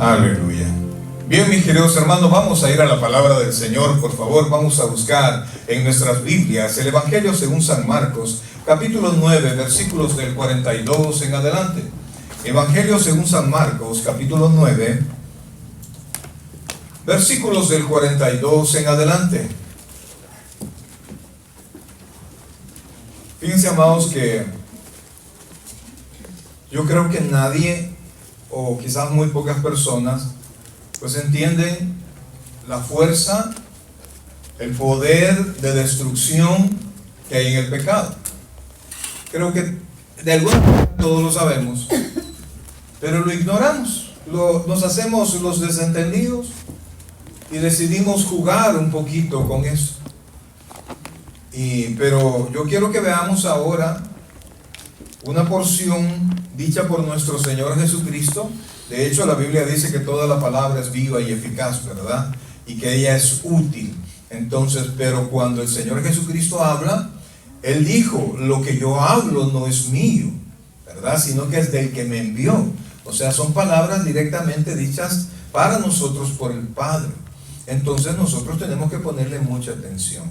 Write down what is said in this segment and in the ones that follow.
Aleluya. Bien, mis queridos hermanos, vamos a ir a la palabra del Señor. Por favor, vamos a buscar en nuestras Biblias el Evangelio según San Marcos, capítulo 9, versículos del 42 en adelante. Evangelio según San Marcos, capítulo 9, versículos del 42 en adelante. Fíjense, amados, que yo creo que nadie, o quizás muy pocas personas, pues entienden la fuerza, el poder de destrucción que hay en el pecado. Creo que de alguna manera todos lo sabemos, pero lo ignoramos, nos hacemos los desentendidos y decidimos jugar un poquito con eso. Pero yo quiero que veamos ahora una porción dicha por nuestro Señor Jesucristo. De hecho, la Biblia dice que toda la palabra es viva y eficaz, ¿verdad? Y que ella es útil. Entonces, pero cuando el Señor Jesucristo habla, Él dijo, lo que yo hablo no es mío, ¿verdad? Sino que es del que me envió. O sea, son palabras directamente dichas para nosotros por el Padre. Entonces nosotros tenemos que ponerle mucha atención.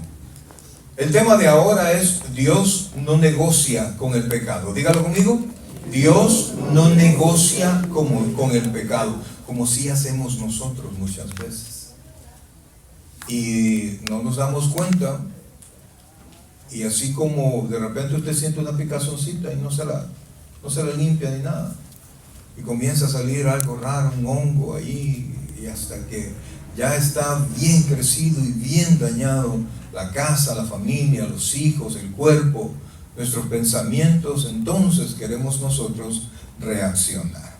El tema de ahora es: Dios no negocia con el pecado. Dígalo conmigo. Dios no negocia con el pecado, como sí hacemos nosotros muchas veces. Y no nos damos cuenta. Y así como de repente usted siente una picazoncita y no se la limpia ni nada, y comienza a salir algo raro, un hongo ahí, y hasta que ya está bien crecido y bien dañado la casa, la familia, los hijos, el cuerpo, nuestros pensamientos, entonces queremos nosotros reaccionar.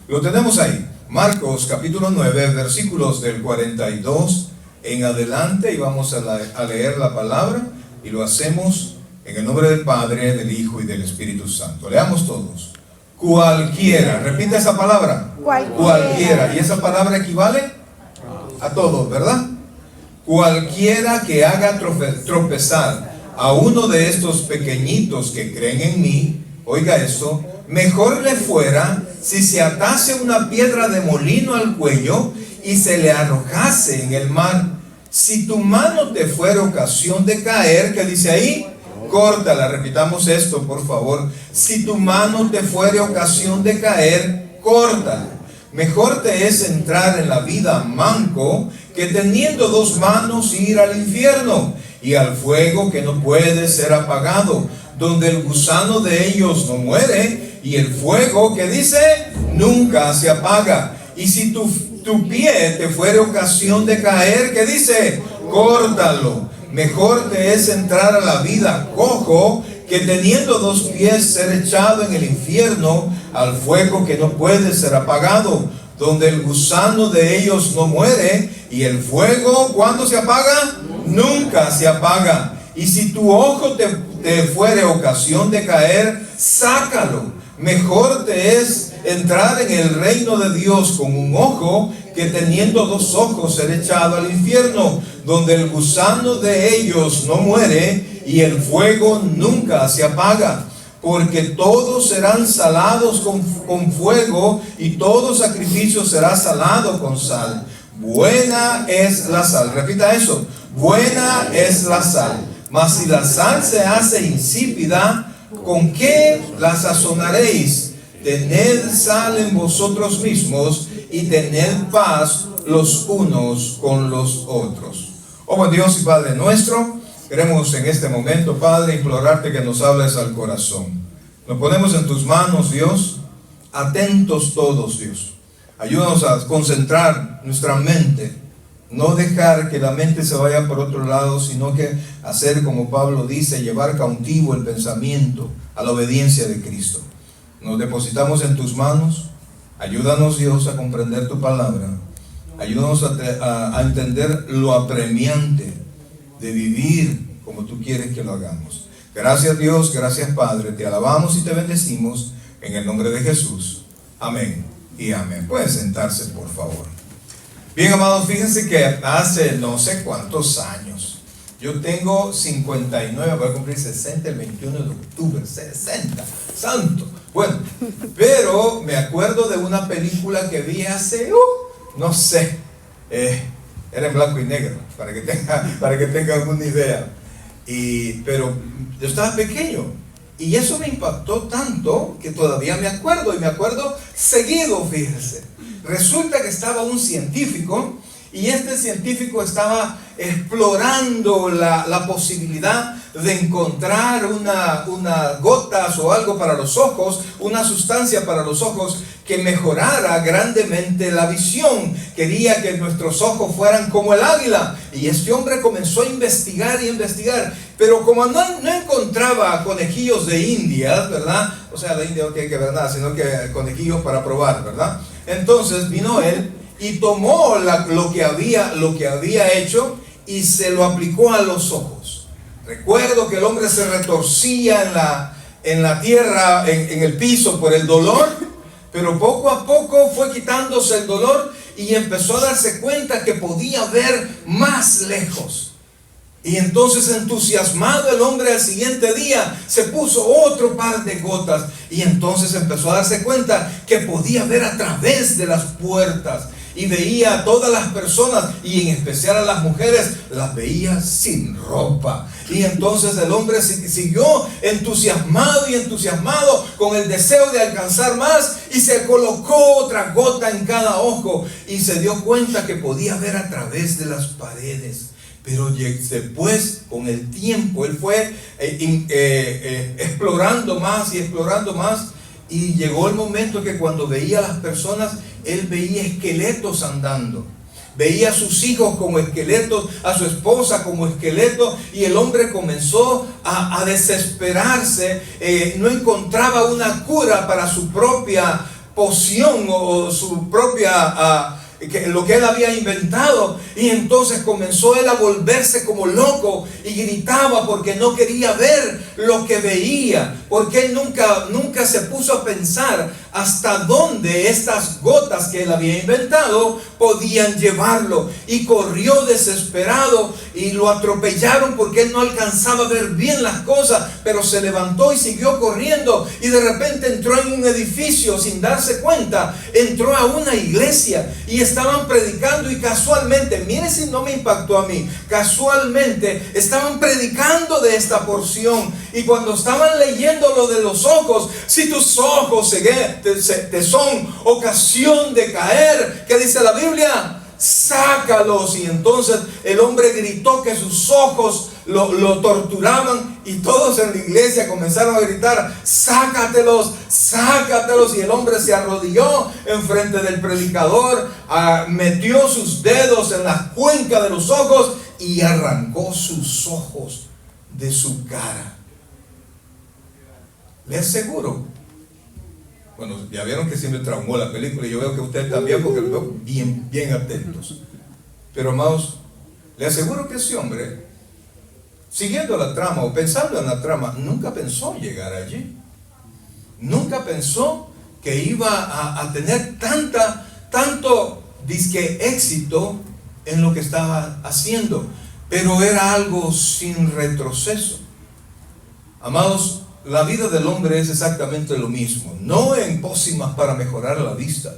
Lo tenemos ahí, Marcos capítulo 9, versículos del 42 en adelante, y vamos a leer la palabra, y lo hacemos en el nombre del Padre, del Hijo y del Espíritu Santo. Leamos todos. Cualquiera, repite esa palabra. Cualquiera. Y esa palabra equivale a todos, ¿verdad? Cualquiera que haga tropezar a uno de estos pequeñitos que creen en mí, oiga esto, mejor le fuera si se atase una piedra de molino al cuello y se le arrojase en el mar. Si tu mano te fuera ocasión de caer, ¿qué dice ahí? Córtala. Repitamos esto, por favor. Si tu mano te fuera ocasión de caer, córtala. Mejor te es entrar en la vida manco que teniendo dos manos ir al infierno y al fuego que no puede ser apagado, donde el gusano de ellos no muere y el fuego, que dice, nunca se apaga. Y si tu pie te fuere ocasión de caer, que dice, córtalo. Mejor te es entrar a la vida cojo que teniendo dos pies ser echado en el infierno, al fuego que no puede ser apagado, donde el gusano de ellos no muere y el fuego, ¿cuándo se apaga? Nunca se apaga. Y si tu ojo te fuere ocasión de caer, sácalo. Mejor te es entrar en el reino de Dios con un ojo que teniendo dos ojos ser echado al infierno, donde el gusano de ellos no muere y el fuego nunca se apaga. Porque todos serán salados con fuego y todo sacrificio será salado con sal. Buena es la sal. Repita eso. Buena es la sal. Mas si la sal se hace insípida, ¿con qué la sazonaréis? Tened sal en vosotros mismos y tened paz los unos con los otros. Oh buen Dios y Padre nuestro, queremos en este momento, Padre, implorarte que nos hables al corazón. Nos ponemos en tus manos, Dios, atentos todos, Dios. Ayúdanos a concentrar nuestra mente, no dejar que la mente se vaya por otro lado, sino que hacer como Pablo dice, llevar cautivo el pensamiento a la obediencia de Cristo. Nos depositamos en tus manos. Ayúdanos, Dios, a comprender tu palabra. Ayúdanos a entender lo apremiante de vivir como tú quieres que lo hagamos. Gracias, Dios, gracias, Padre. Te alabamos y te bendecimos en el nombre de Jesús. Amén y amén. Pueden sentarse, por favor. Bien, amados, fíjense que hace no sé cuántos años, yo tengo 59, voy a cumplir 60 el 21 de octubre, 60, santo. Bueno, pero me acuerdo de una película que vi hace, no sé, era en blanco y negro, para que tengan alguna idea. Pero yo estaba pequeño y eso me impactó tanto que todavía me acuerdo, y me acuerdo seguido, fíjense. Resulta que estaba un científico, y este científico estaba explorando la posibilidad de encontrar unas gotas o algo para los ojos, una sustancia para los ojos que mejorara grandemente la visión. Quería que nuestros ojos fueran como el águila. Y este hombre comenzó a investigar y investigar. Pero como no encontraba conejillos de India, ¿verdad? O sea, de India no tiene que ver nada, sino que conejillos para probar, ¿verdad? Entonces vino él y tomó lo que había hecho y se lo aplicó a los ojos. Recuerdo que el hombre se retorcía en la tierra, en el piso por el dolor, pero poco a poco fue quitándose el dolor y empezó a darse cuenta que podía ver más lejos. Y entonces, entusiasmado, el hombre al siguiente día se puso otro par de gotas y entonces empezó a darse cuenta que podía ver a través de las puertas. Y veía a todas las personas, y en especial a las mujeres, las veía sin ropa. Y entonces el hombre siguió entusiasmado y entusiasmado con el deseo de alcanzar más, y se colocó otra gota en cada ojo y se dio cuenta que podía ver a través de las paredes. Pero después, con el tiempo, él fue explorando más y explorando más. Y llegó el momento que cuando veía a las personas, él veía esqueletos andando. Veía a sus hijos como esqueletos, a su esposa como esqueletos, y el hombre comenzó a desesperarse. No encontraba una cura para su propia poción o su propia... lo que él había inventado, y entonces comenzó él a volverse como loco y gritaba porque no quería ver lo que veía, porque él nunca se puso a pensar hasta dónde estas gotas que él había inventado podían llevarlo, y corrió desesperado y lo atropellaron porque él no alcanzaba a ver bien las cosas, pero se levantó y siguió corriendo, y de repente entró en un edificio sin darse cuenta, entró a una iglesia y estaban predicando, y casualmente, mire si no me impactó a mí, casualmente estaban predicando de esta porción, y cuando estaban leyendo lo de los ojos, si tus ojos te son ocasión de caer, ¿qué dice la Biblia? Sácalos. Y entonces el hombre gritó que sus ojos lo torturaban, y todos en la iglesia comenzaron a gritar: sácatelos, sácatelos. Y el hombre se arrodilló enfrente del predicador, metió sus dedos en la cuenca de los ojos y arrancó sus ojos de su cara. Les aseguro, bueno, ya vieron que siempre traumó la película, y yo veo que ustedes también, porque los veo bien atentos. Pero amados, les aseguro que ese hombre, siguiendo la trama o pensando en la trama, nunca pensó llegar allí. Nunca pensó que iba a tener tanto disque éxito en lo que estaba haciendo. Pero era algo sin retroceso. Amados, la vida del hombre es exactamente lo mismo. No en pócimas para mejorar la vista,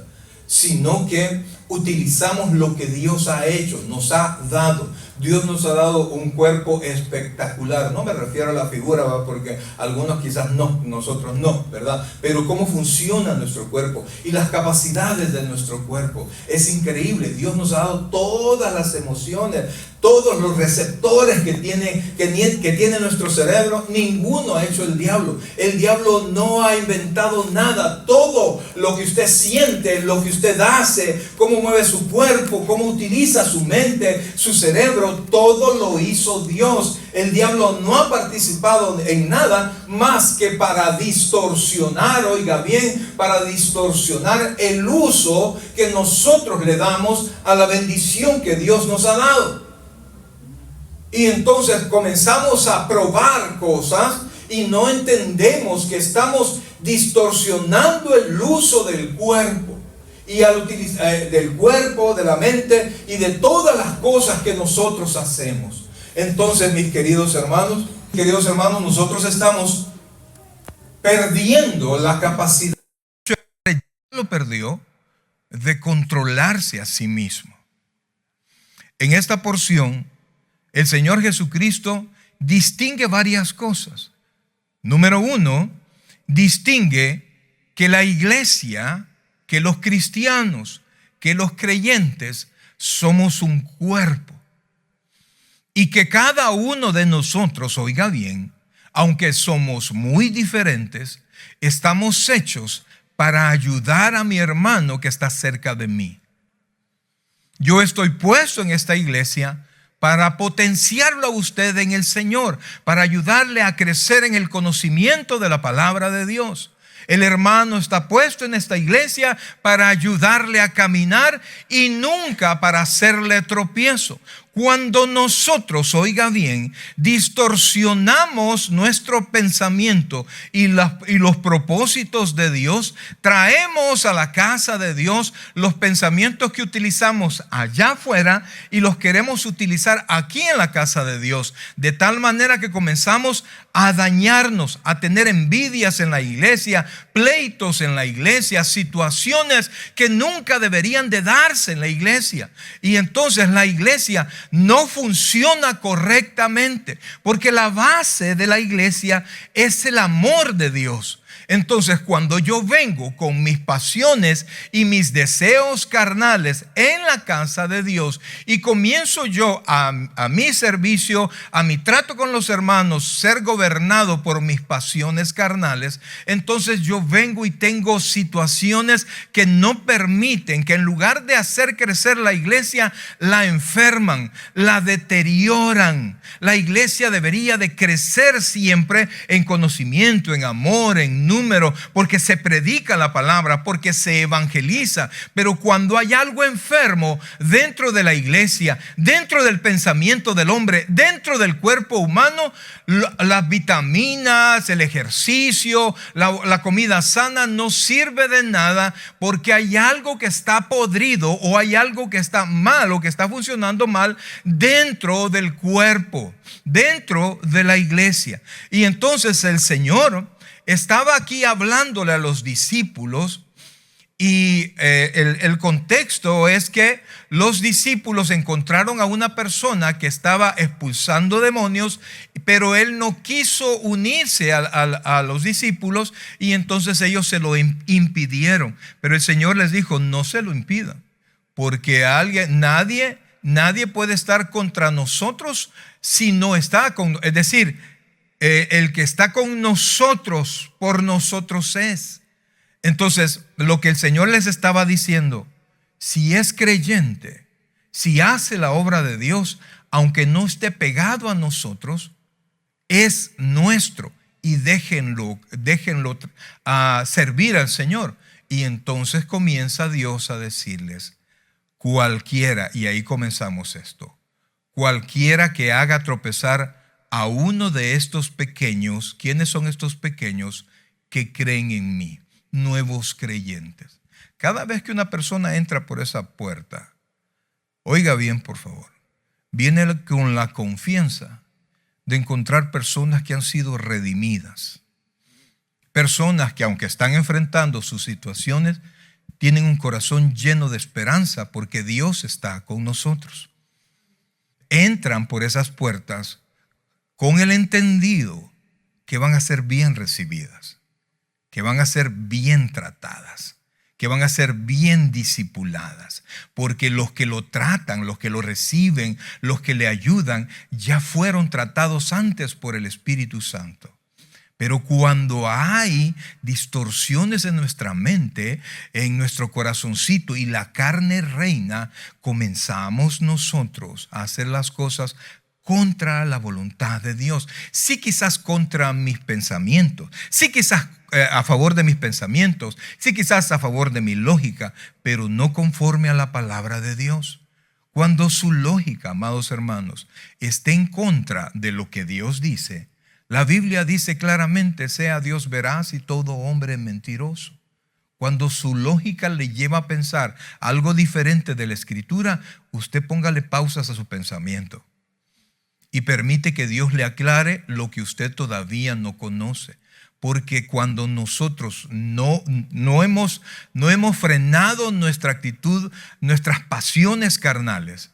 sino que utilizamos lo que Dios ha hecho, nos ha dado. Dios nos ha dado un cuerpo espectacular. No me refiero a la figura, ¿verdad? Porque algunos quizás no, nosotros no, ¿verdad? Pero cómo funciona nuestro cuerpo y las capacidades de nuestro cuerpo. Es increíble. Dios nos ha dado todas las emociones, todos los receptores que tiene nuestro cerebro. Ninguno ha hecho el diablo. El diablo no ha inventado nada. Todo lo que usted siente, lo que usted hace, cómo mueve su cuerpo, cómo utiliza su mente, su cerebro, todo lo hizo Dios. El diablo no ha participado en nada más que para distorsionar, oiga bien, para distorsionar el uso que nosotros le damos a la bendición que Dios nos ha dado. Y entonces comenzamos a probar cosas y no entendemos que estamos distorsionando el uso del cuerpo. Y al utilizar del cuerpo, de la mente y de todas las cosas que nosotros hacemos. Entonces, mis queridos hermanos, nosotros estamos perdiendo la capacidad, lo perdió, de controlarse a sí mismo. En esta porción, el Señor Jesucristo distingue varias cosas. Número uno, distingue que la iglesia, que los cristianos, que los creyentes somos un cuerpo. Y que cada uno de nosotros, oiga bien, aunque somos muy diferentes, estamos hechos para ayudar a mi hermano que está cerca de mí. Yo estoy puesto en esta iglesia para potenciarlo a usted en el Señor, para ayudarle a crecer en el conocimiento de la palabra de Dios. El hermano está puesto en esta iglesia para ayudarle a caminar y nunca para hacerle tropiezo. Cuando nosotros, oiga bien, distorsionamos nuestro pensamiento y los propósitos de Dios, traemos a la casa de Dios los pensamientos que utilizamos allá afuera y los queremos utilizar aquí en la casa de Dios, de tal manera que comenzamos a dañarnos, a tener envidias en la iglesia, pleitos en la iglesia, situaciones que nunca deberían de darse en la iglesia. Y entonces la iglesia no funciona correctamente, porque la base de la iglesia es el amor de Dios. Entonces, cuando yo vengo con mis pasiones y mis deseos carnales en la casa de Dios y comienzo yo a mi servicio, a mi trato con los hermanos, ser gobernado por mis pasiones carnales, entonces yo vengo y tengo situaciones que no permiten, que en lugar de hacer crecer la iglesia, la enferman, la deterioran. La iglesia debería de crecer siempre en conocimiento, en amor, en número, porque se predica la palabra, porque se evangeliza. Pero cuando hay algo enfermo dentro de la iglesia, dentro del pensamiento del hombre, dentro del cuerpo humano, las vitaminas, el ejercicio, la comida sana no sirve de nada, porque hay algo que está podrido o hay algo que está mal o que está funcionando mal dentro del cuerpo, dentro de la iglesia. Y entonces el Señor estaba aquí hablándole a los discípulos y el contexto es que los discípulos encontraron a una persona que estaba expulsando demonios, pero él no quiso unirse a los discípulos y entonces ellos se lo impidieron. Pero el Señor les dijo, no se lo impidan, porque nadie puede estar contra nosotros si no está con, es decir, el que está con nosotros, por nosotros es. Entonces, lo que el Señor les estaba diciendo, si es creyente, si hace la obra de Dios, aunque no esté pegado a nosotros, es nuestro y déjenlo a servir al Señor. Y entonces comienza Dios a decirles, cualquiera, y ahí comenzamos esto, cualquiera que haga tropezar a uno de estos pequeños. ¿Quiénes son estos pequeños? Que creen en mí, nuevos creyentes. Cada vez que una persona entra por esa puerta, oiga bien por favor, viene con la confianza de encontrar personas que han sido redimidas, personas que aunque están enfrentando sus situaciones, tienen un corazón lleno de esperanza porque Dios está con nosotros. Entran por esas puertas con el entendido que van a ser bien recibidas, que van a ser bien tratadas, que van a ser bien discipuladas, porque los que lo tratan, los que lo reciben, los que le ayudan, ya fueron tratados antes por el Espíritu Santo. Pero cuando hay distorsiones en nuestra mente, en nuestro corazoncito y la carne reina, comenzamos nosotros a hacer las cosas contra la voluntad de Dios. Sí, quizás contra mis pensamientos, sí, quizás a favor de mis pensamientos, sí, quizás a favor de mi lógica, pero no conforme a la palabra de Dios. Cuando su lógica, amados hermanos, esté en contra de lo que Dios dice, la Biblia dice claramente, sea Dios veraz y todo hombre mentiroso. Cuando su lógica le lleva a pensar algo diferente de la Escritura, usted póngale pausas a su pensamiento y permite que Dios le aclare lo que usted todavía no conoce. Porque cuando nosotros no hemos frenado nuestra actitud, nuestras pasiones carnales,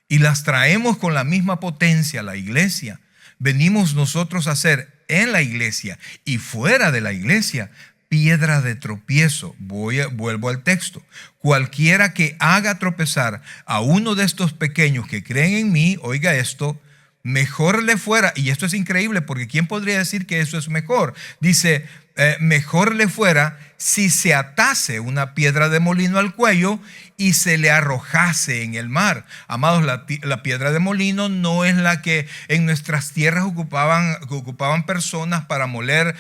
y las traemos con la misma potencia a la iglesia, venimos nosotros a ser en la iglesia y fuera de la iglesia piedra de tropiezo. Vuelvo al texto. Cualquiera que haga tropezar a uno de estos pequeños que creen en mí, oiga esto, mejor le fuera, y esto es increíble porque ¿quién podría decir que eso es mejor? Dice, mejor le fuera si se atase una piedra de molino al cuello y se le arrojase en el mar. Amados, la piedra de molino no es la que en nuestras tierras ocupaban personas para moler,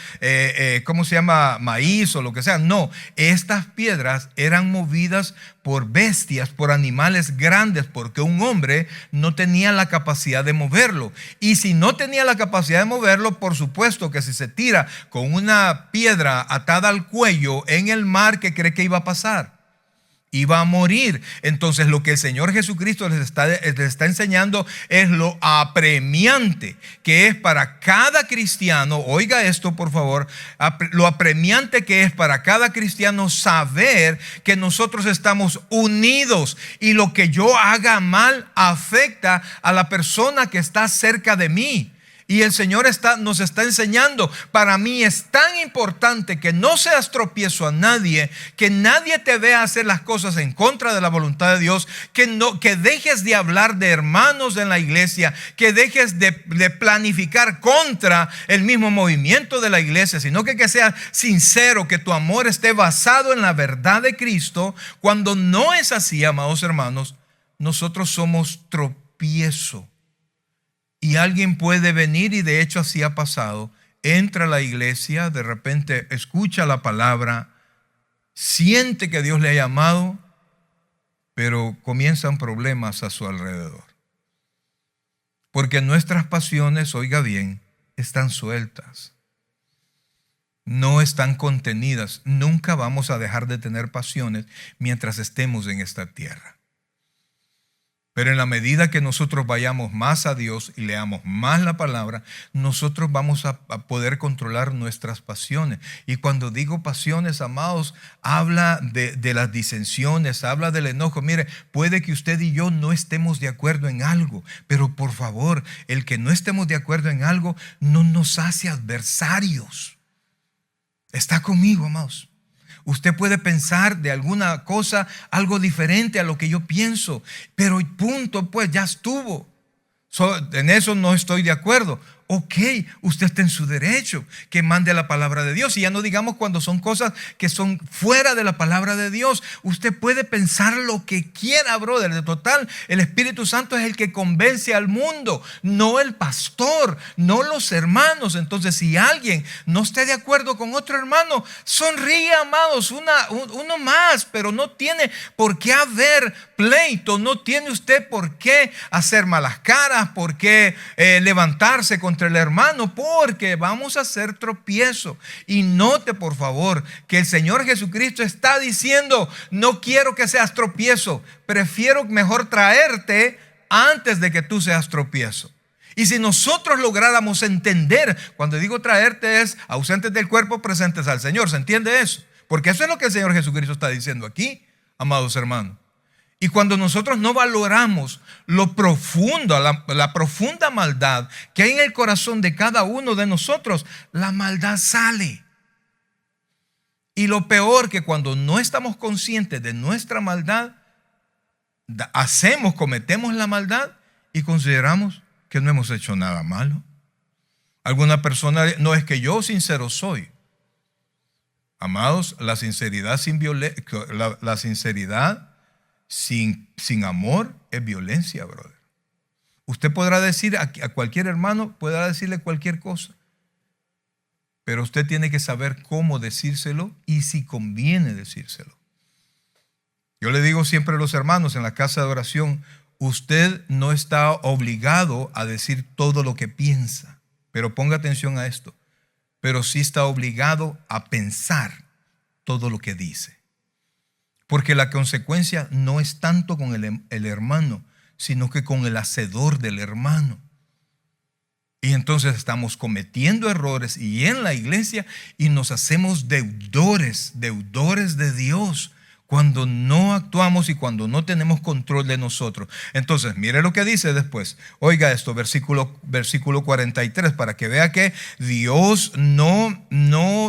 ¿cómo se llama? Maíz o lo que sea. No, estas piedras eran movidas por bestias, por animales grandes, porque un hombre no tenía la capacidad de moverlo. Y si no tenía la capacidad de moverlo, por supuesto que si se tira con una piedra atada al cuello en el mar, ¿qué cree que iba a pasar? Iba a morir. Entonces lo que el Señor Jesucristo les está enseñando es lo apremiante que es para cada cristiano. Oiga esto por favor, lo apremiante que es para cada cristiano saber que nosotros estamos unidos y lo que yo haga mal afecta a la persona que está cerca de mí. Y el Señor nos está enseñando, para mí es tan importante que no seas tropiezo a nadie, que nadie te vea hacer las cosas en contra de la voluntad de Dios, que dejes de hablar de hermanos en la iglesia, que dejes de planificar contra el mismo movimiento de la iglesia, sino que seas sincero, que tu amor esté basado en la verdad de Cristo. Cuando no es así, amados hermanos, nosotros somos tropiezo. Y alguien puede venir, y de hecho así ha pasado, entra a la iglesia, de repente escucha la palabra, siente que Dios le ha llamado, pero comienzan problemas a su alrededor. Porque nuestras pasiones, oiga bien, están sueltas, no están contenidas. Nunca vamos a dejar de tener pasiones mientras estemos en esta tierra. Pero en la medida que nosotros vayamos más a Dios y leamos más la palabra, nosotros vamos a poder controlar nuestras pasiones. Y cuando digo pasiones, amados, habla de las disensiones, habla del enojo. Mire, puede que usted y yo no estemos de acuerdo en algo, pero por favor, el que no estemos de acuerdo en algo no nos hace adversarios. ¿Está conmigo, amados? Usted puede pensar de alguna cosa algo diferente a lo que yo pienso, pero punto, pues ya estuvo. En eso no estoy de acuerdo. Ok, usted está en su derecho, que mande la palabra de Dios. Y ya no digamos cuando son cosas que son fuera de la palabra de Dios. Usted puede pensar lo que quiera, brother. De total, el Espíritu Santo es el que convence al mundo, no el pastor, no los hermanos. Entonces, si alguien no esté de acuerdo con otro hermano, sonríe, amados, uno más, pero no tiene por qué haber pleito, no tiene usted por qué hacer malas caras, por qué levantarse contra el hermano, porque vamos a hacer tropiezo. Y note por favor que el Señor Jesucristo está diciendo, no quiero que seas tropiezo, prefiero mejor traerte antes de que tú seas tropiezo. Y si nosotros lográramos entender, cuando digo traerte es ausentes del cuerpo, presentes al Señor, ¿se entiende eso? Porque eso es lo que el Señor Jesucristo está diciendo aquí, amados hermanos. Y cuando nosotros no valoramos lo profundo, la profunda maldad que hay en el corazón de cada uno de nosotros, la maldad sale. Y lo peor, que cuando no estamos conscientes de nuestra maldad, cometemos la maldad y consideramos que no hemos hecho nada malo. Alguna persona, no, es que yo sincero soy. Amados, la sinceridad sin amor es violencia, brother. Usted podrá decir a cualquier hermano, podrá decirle cualquier cosa, pero usted tiene que saber cómo decírselo y si conviene decírselo. Yo le digo siempre a los hermanos en la casa de oración, usted no está obligado a decir todo lo que piensa, pero ponga atención a esto, pero sí está obligado a pensar todo lo que dice. Porque la consecuencia no es tanto con el hermano, sino que con el hacedor del hermano. Y entonces estamos cometiendo errores y en la iglesia y nos hacemos deudores de Dios cuando no actuamos y cuando no tenemos control de nosotros. Entonces, mire lo que dice después. Oiga esto, versículo 43, para que vea que Dios no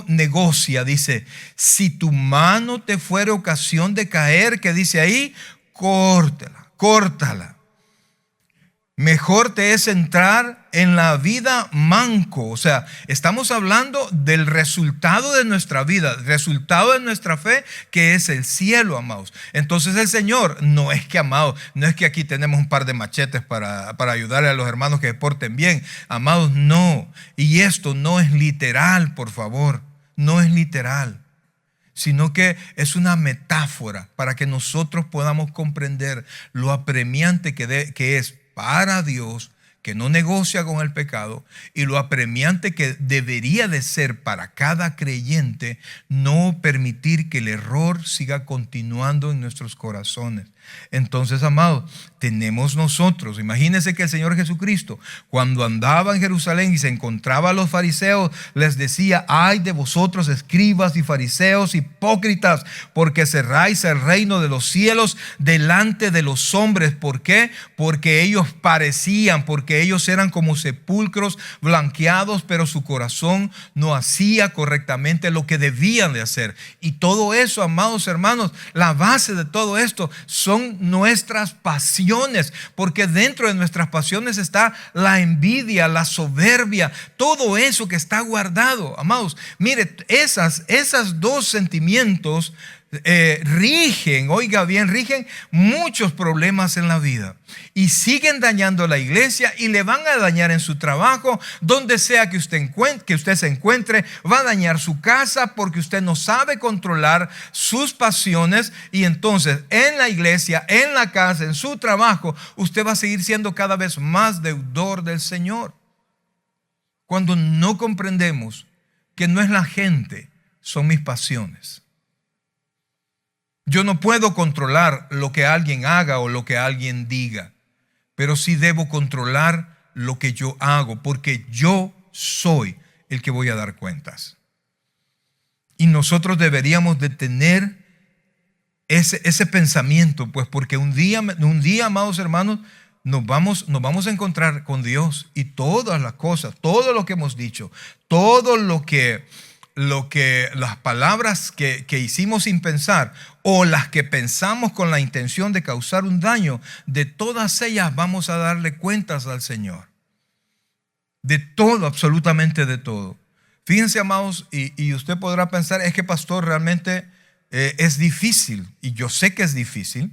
negocia. Dice, si tu mano te fuere ocasión de caer, que dice ahí, córtala. Mejor te es entrar en la vida manco. O sea, estamos hablando del resultado de nuestra vida, resultado de nuestra fe, que es el cielo, amados. Entonces el Señor, no es que, amados, no es que aquí tenemos un par de machetes para ayudarle a los hermanos que se porten bien. Amados, no. Y esto no es literal, por favor. No es literal, sino que es una metáfora para que nosotros podamos comprender lo apremiante que es para Dios, que no negocia con el pecado, y lo apremiante que debería de ser para cada creyente no permitir que el error siga continuando en nuestros corazones. Entonces, amados, tenemos nosotros, imagínense que el Señor Jesucristo, cuando andaba en Jerusalén y se encontraba a los fariseos, les decía: ay de vosotros, escribas y fariseos hipócritas, porque cerráis el reino de los cielos delante de los hombres. ¿Por qué? Porque ellos parecían, porque ellos eran como sepulcros blanqueados, pero su corazón no hacía correctamente lo que debían de hacer. Y todo eso, amados hermanos, la base de todo esto son nuestras pasiones, porque dentro de nuestras pasiones está la envidia, la soberbia, todo eso que está guardado, amados. Mire, esas dos sentimientos rigen, oiga bien, rigen muchos problemas en la vida y siguen dañando a la iglesia y le van a dañar en su trabajo, donde sea que usted se encuentre, va a dañar su casa porque usted no sabe controlar sus pasiones. Y entonces en la iglesia, en la casa, en su trabajo, usted va a seguir siendo cada vez más deudor del Señor, cuando no comprendemos que no es la gente, son mis pasiones. Yo no puedo controlar lo que alguien haga o lo que alguien diga, pero sí debo controlar lo que yo hago, porque yo soy el que voy a dar cuentas. Y nosotros deberíamos de tener ese pensamiento, pues, porque un día, amados hermanos, nos vamos a encontrar con Dios, y todas las cosas, todo lo que hemos dicho, todo lo que las palabras que hicimos sin pensar, o las que pensamos con la intención de causar un daño, de todas ellas vamos a darle cuentas al Señor. De todo, absolutamente de todo. Fíjense, amados, y usted podrá pensar: es que, pastor, realmente es difícil. Y yo sé que es difícil,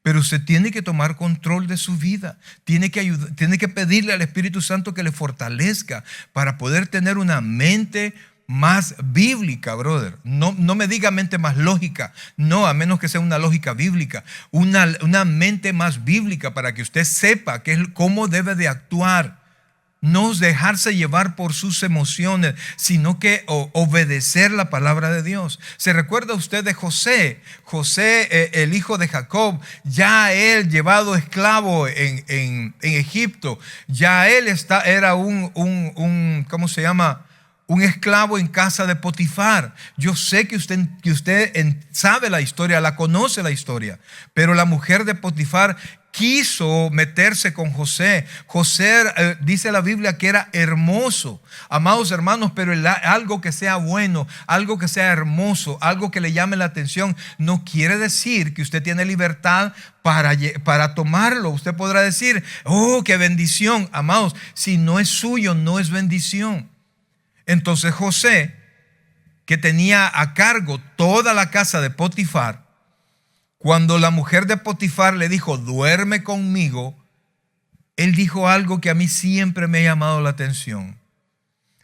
pero usted tiene que tomar control de su vida. Tiene que pedirle al Espíritu Santo que le fortalezca para poder tener una mente más bíblica, brother. No me diga mente más lógica. No, a menos que sea una lógica bíblica. Una mente más bíblica, para que usted sepa cómo debe de actuar. No dejarse llevar por sus emociones, sino que obedecer la palabra de Dios. ¿Se recuerda usted de José? José, el hijo de Jacob, ya él llevado esclavo en Egipto. Ya él era ¿cómo se llama? Un esclavo en casa de Potifar. Yo sé que usted sabe la historia, la conoce la historia, pero la mujer de Potifar quiso meterse con José. José, dice la Biblia, que era hermoso, amados hermanos, pero algo que sea bueno, algo que sea hermoso, algo que le llame la atención, no quiere decir que usted tiene libertad para tomarlo. Usted podrá decir: oh, qué bendición. Amados, si no es suyo, no es bendición. Entonces José, que tenía a cargo toda la casa de Potifar, cuando la mujer de Potifar le dijo: duerme conmigo, él dijo algo que a mí siempre me ha llamado la atención.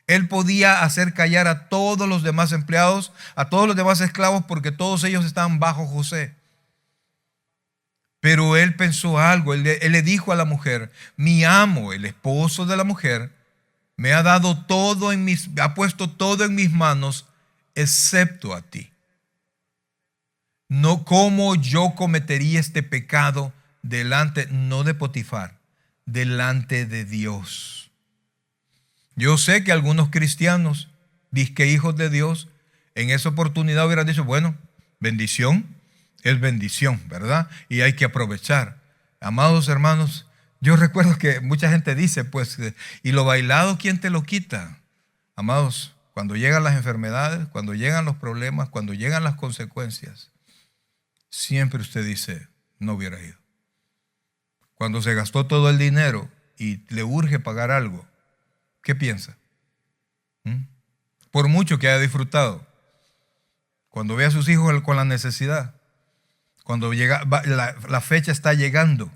Él podía hacer callar a todos los demás empleados, a todos los demás esclavos, porque todos ellos estaban bajo José. Pero él pensó algo. Él le dijo a la mujer: mi amo, el esposo de la mujer, me ha dado ha puesto todo en mis manos, excepto a ti. No, ¿cómo yo cometería este pecado delante, no de Potifar, delante de Dios? Yo sé que algunos cristianos, dizque hijos de Dios, en esa oportunidad hubieran dicho, bueno, bendición es bendición, ¿verdad? Y hay que aprovechar. Amados hermanos, yo recuerdo que mucha gente dice, pues, ¿y lo bailado quién te lo quita? Amados, cuando llegan las enfermedades, cuando llegan los problemas, cuando llegan las consecuencias, siempre usted dice, no hubiera ido. Cuando se gastó todo el dinero y le urge pagar algo, ¿qué piensa? Por mucho que haya disfrutado, cuando ve a sus hijos con la necesidad, cuando llega, la fecha está llegando,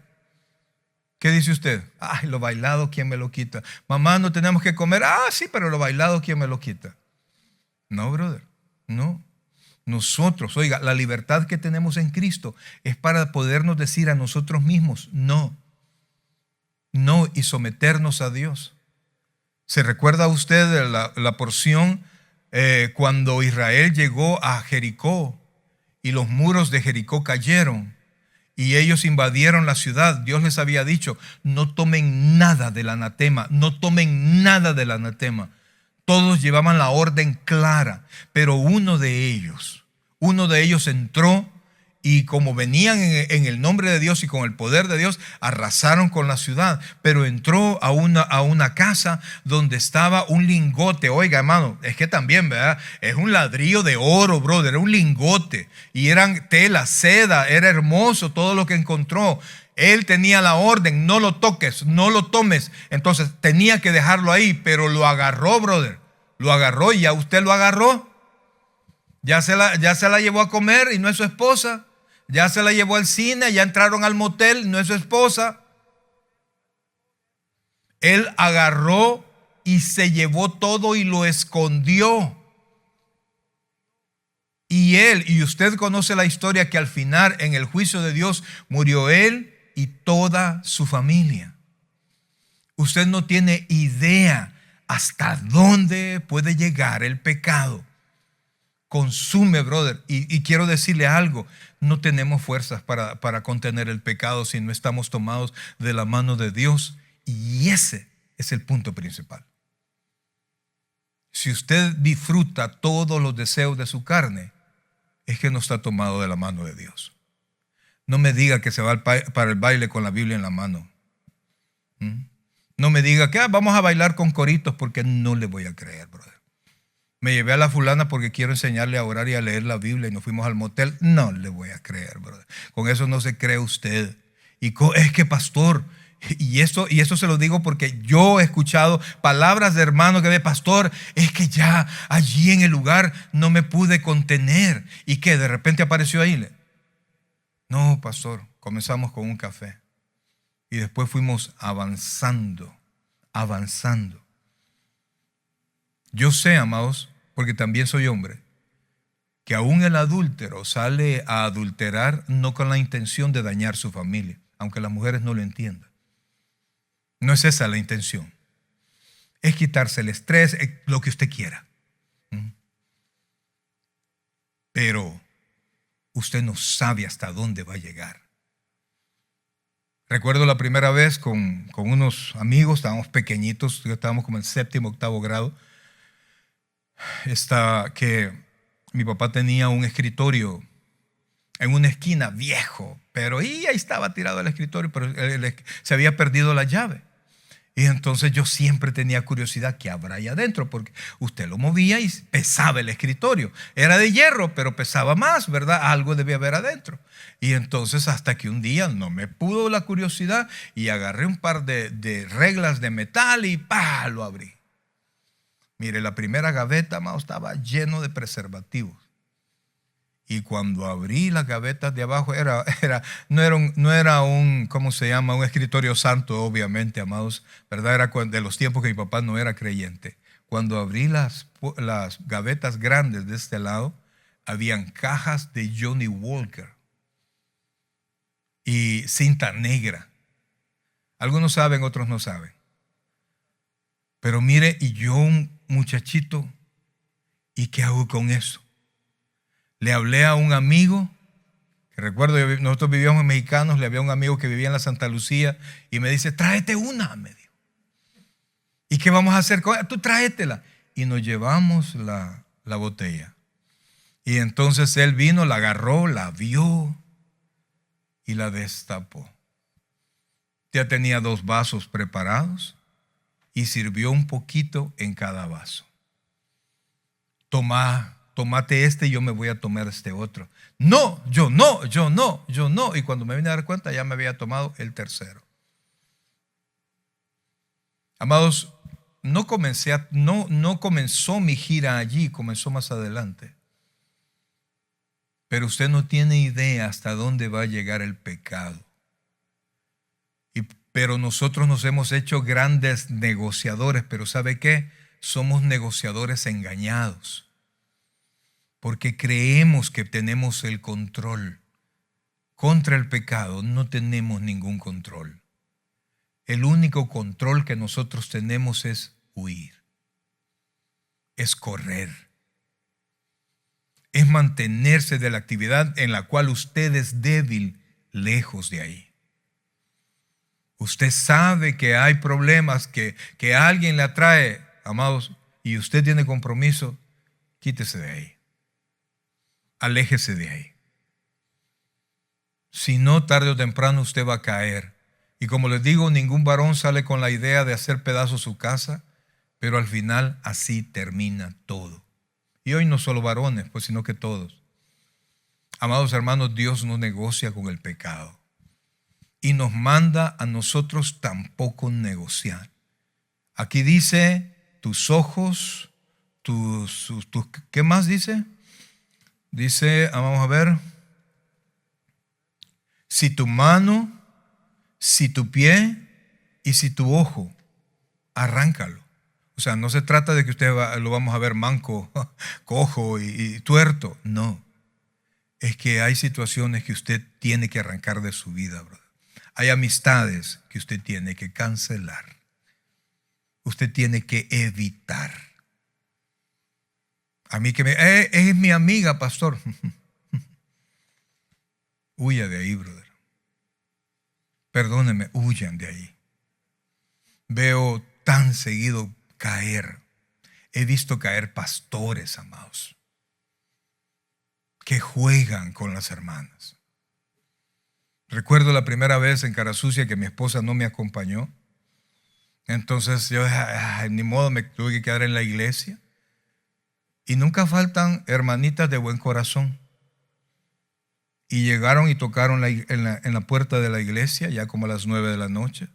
¿qué dice usted? Ay, lo bailado, ¿quién me lo quita? Mamá, no tenemos que comer. Ah, sí, pero lo bailado, ¿quién me lo quita? No, brother, no. Nosotros, oiga, la libertad que tenemos en Cristo es para podernos decir a nosotros mismos, no, no, y someternos a Dios. ¿Se recuerda usted de la porción cuando Israel llegó a Jericó y los muros de Jericó cayeron y ellos invadieron la ciudad? Dios les había dicho, no tomen nada del anatema, no tomen nada del anatema. Todos llevaban la orden clara, pero uno de ellos entró y como venían en el nombre de Dios y con el poder de Dios, arrasaron con la ciudad. Pero entró a una casa donde estaba un lingote. Oiga, hermano, es que también, ¿verdad? Es un ladrillo de oro, brother, era un lingote. Y eran tela, seda, era hermoso todo lo que encontró. Él tenía la orden, no lo toques, no lo tomes. Entonces tenía que dejarlo ahí, pero lo agarró, brother. Lo agarró y ya usted lo agarró. Ya se la llevó a comer y no es su esposa. Ya se la llevó al cine, ya entraron al motel, no es su esposa. Él agarró y se llevó todo y lo escondió. Y usted conoce la historia que al final en el juicio de Dios murió él y toda su familia. Usted no tiene idea hasta dónde puede llegar el pecado. Consume, brother. Y quiero decirle algo, no tenemos fuerzas para contener el pecado si no estamos tomados de la mano de Dios. Y ese es el punto principal. Si usted disfruta todos los deseos de su carne, es que no está tomado de la mano de Dios. No me diga que se va para el baile con la Biblia en la mano. No me diga que vamos a bailar con coritos, porque no le voy a creer, brother. Me llevé a la fulana porque quiero enseñarle a orar y a leer la Biblia y nos fuimos al motel. No le voy a creer, brother. Con eso no se cree usted. Es que, pastor, y eso se lo digo porque yo he escuchado palabras de hermanos que de pastor, es que ya allí en el lugar no me pude contener. Y que de repente apareció ahí. No, pastor, comenzamos con un café. Y después fuimos avanzando. Yo sé, amados, porque también soy hombre, que aún el adúltero sale a adulterar no con la intención de dañar su familia, aunque las mujeres no lo entiendan. No es esa la intención. Es quitarse el estrés, lo que usted quiera. Pero usted no sabe hasta dónde va a llegar. Recuerdo la primera vez con unos amigos, estábamos pequeñitos, estábamos como en 7º, 8º grado, que mi papá tenía un escritorio en una esquina viejo, pero ahí estaba tirado el escritorio, pero se había perdido la llave. Y entonces yo siempre tenía curiosidad, ¿qué habrá ahí adentro? Porque usted lo movía y pesaba el escritorio. Era de hierro, pero pesaba más, ¿verdad? Algo debía haber adentro. Y entonces hasta que un día no me pudo la curiosidad y agarré un par de reglas de metal y ¡pah! Lo abrí. Mire, la primera gaveta, amado, estaba lleno de preservativos. Y cuando abrí las gavetas de abajo, no era un, ¿cómo se llama? Un escritorio santo, obviamente, amados, ¿verdad? Era de los tiempos que mi papá no era creyente. Cuando abrí las gavetas grandes de este lado, habían cajas de Johnny Walker y cinta negra. Algunos saben, otros no saben. Pero mire, y yo un muchachito, ¿y qué hago con eso? Le hablé a un amigo, que recuerdo, nosotros vivíamos en Mexicanos, le había un amigo que vivía en la Santa Lucía y me dice, tráete una, me dijo. ¿Y qué vamos a hacer con ella? Tú tráetela. Y nos llevamos la botella. Y entonces él vino, la agarró, la vio y la destapó. Ya tenía 2 vasos preparados y sirvió un poquito en cada vaso. Tómate este y yo me voy a tomar este otro. No, yo no. Y cuando me vine a dar cuenta ya me había tomado el tercero. Amados, no comenzó mi gira allí, comenzó más adelante. Pero usted no tiene idea hasta dónde va a llegar el pecado. Pero nosotros nos hemos hecho grandes negociadores, pero ¿sabe qué? Somos negociadores engañados. Porque creemos que tenemos el control. Contra el pecado no tenemos ningún control. El único control que nosotros tenemos es huir. Es correr. Es mantenerse de la actividad en la cual usted es débil, lejos de ahí. Usted sabe que hay problemas, que alguien le atrae, amados, y usted tiene compromiso, quítese de ahí. Aléjese de ahí. Si no, tarde o temprano usted va a caer. Y como les digo, ningún varón sale con la idea de hacer pedazos su casa, pero al final así termina todo. Y hoy no solo varones, pues sino que todos. Amados hermanos, Dios no negocia con el pecado. Y nos manda a nosotros tampoco negociar. Aquí dice, tus ojos, ¿qué más dice? Dice, vamos a ver, si tu mano, si tu pie y si tu ojo, arráncalo. O sea, no se trata de que usted lo vamos a ver manco, cojo y tuerto. No. Es que hay situaciones que usted tiene que arrancar de su vida, brother. Hay amistades que usted tiene que cancelar. Usted tiene que evitar. A mí que es mi amiga, pastor. Huya de ahí, brother. Perdóneme, huyan de ahí. Veo tan seguido caer. He visto caer pastores, amados, que juegan con las hermanas. Recuerdo la primera vez en Carasucia que mi esposa no me acompañó. Entonces yo, ni modo, me tuve que quedar en la iglesia. Y nunca faltan hermanitas de buen corazón. Y llegaron y tocaron en la puerta de la iglesia, ya como a las 9 de la noche.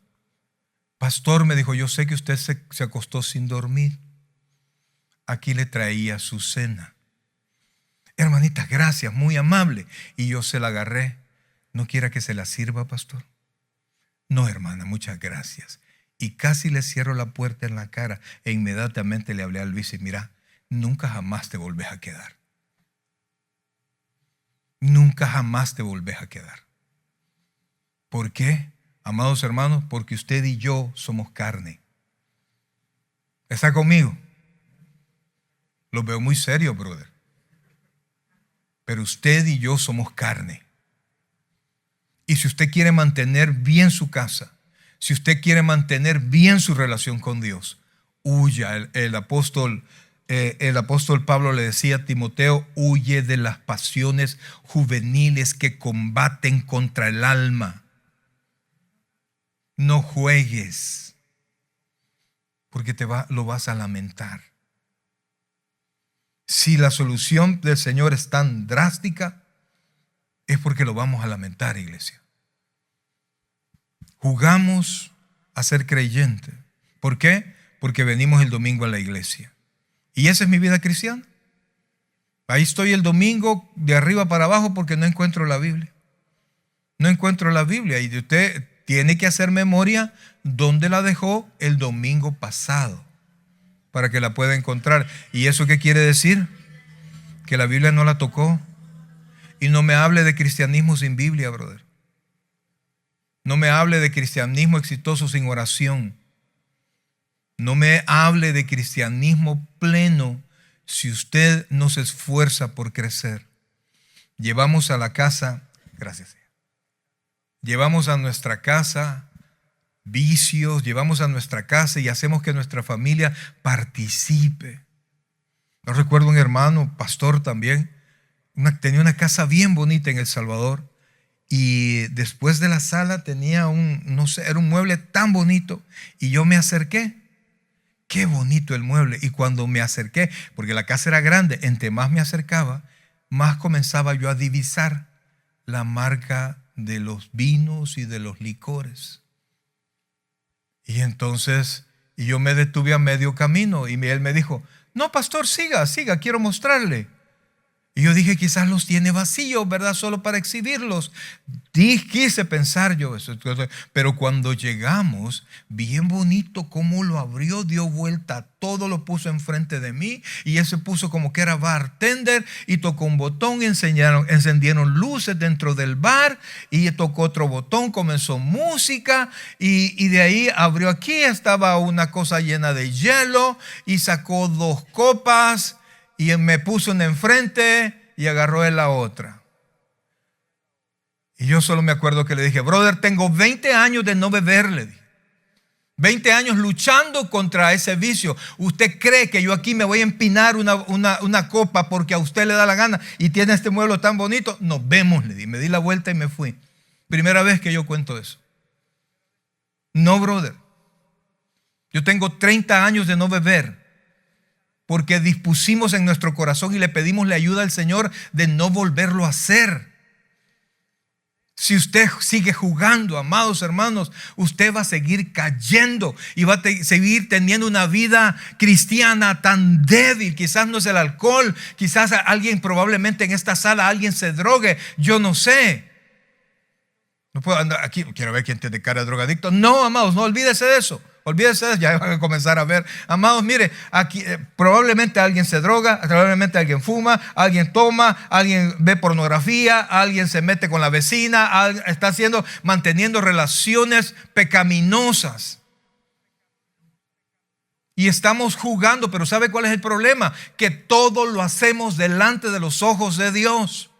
Pastor, me dijo, yo sé que usted se acostó sin dormir. Aquí le traía su cena. Hermanita, gracias, muy amable. Y yo se la agarré. ¿No quiera que se la sirva, pastor? No, hermana, muchas gracias. Y casi le cierro la puerta en la cara e inmediatamente le hablé a Luis y mira, nunca jamás te volvés a quedar. Nunca jamás te volvés a quedar. ¿Por qué, amados hermanos? Porque usted y yo somos carne. ¿Está conmigo? Lo veo muy serio, brother. Pero usted y yo somos carne. Y si usted quiere mantener bien su casa, si usted quiere mantener bien su relación con Dios, huya. El apóstol Pablo le decía a Timoteo, huye de las pasiones juveniles que combaten contra el alma. No juegues, porque lo vas a lamentar. Si la solución del Señor es tan drástica, es porque lo vamos a lamentar, iglesia. Jugamos a ser creyente. ¿Por qué? Porque venimos el domingo a la iglesia. Y esa es mi vida cristiana. Ahí estoy el domingo de arriba para abajo porque no encuentro la Biblia. No encuentro la Biblia. Y usted tiene que hacer memoria dónde la dejó el domingo pasado para que la pueda encontrar. ¿Y eso qué quiere decir? Que la Biblia no la tocó. Y no me hable de cristianismo sin Biblia, brother. No me hable de cristianismo exitoso sin oración. No me hable de cristianismo pleno si usted no se esfuerza por crecer. Llevamos a la casa, gracias, llevamos a nuestra casa vicios, llevamos a nuestra casa y hacemos que nuestra familia participe. Yo recuerdo un hermano, pastor también, tenía una casa bien bonita en El Salvador y después de la sala tenía no sé, era un mueble tan bonito y yo me acerqué. Qué bonito el mueble. Y cuando me acerqué, porque la casa era grande, entre más me acercaba, más comenzaba yo a divisar la marca de los vinos y de los licores. Y entonces yo me detuve a medio camino y él me dijo, no, pastor, siga, quiero mostrarle. Y yo dije, quizás los tiene vacíos, ¿verdad? Solo para exhibirlos. Quise pensar yo eso. Pero cuando llegamos, bien bonito cómo lo abrió, dio vuelta, todo lo puso enfrente de mí. Y él se puso como que era bartender y tocó un botón y encendieron luces dentro del bar. Y tocó otro botón, comenzó música. Y de ahí abrió aquí, estaba una cosa llena de hielo y sacó 2 copas. Y me puso una enfrente y agarró él la otra. Y yo solo me acuerdo que le dije, brother, tengo 20 años de no beber, le dije. 20 años luchando contra ese vicio. ¿Usted cree que yo aquí me voy a empinar una copa porque a usted le da la gana y tiene este mueble tan bonito? Nos vemos, le dije. Me di la vuelta y me fui. Primera vez que yo cuento eso. No, brother. Yo tengo 30 años de no beber. Porque dispusimos en nuestro corazón y le pedimos la ayuda al Señor de no volverlo a hacer. Si usted sigue jugando, amados hermanos, usted va a seguir cayendo y va a seguir teniendo una vida cristiana tan débil. Quizás no es el alcohol, quizás alguien, probablemente en esta sala alguien se drogue, yo no sé. No puedo andar aquí, quiero ver quién tiene cara de drogadicto. No, amados, no olvídese de eso. Olvídese de eso, ya van a comenzar a ver. Amados, mire, aquí probablemente alguien se droga, probablemente alguien fuma, alguien toma, alguien ve pornografía, alguien se mete con la vecina, está manteniendo relaciones pecaminosas. Y estamos jugando, pero ¿sabe cuál es el problema? Que todo lo hacemos delante de los ojos de Dios,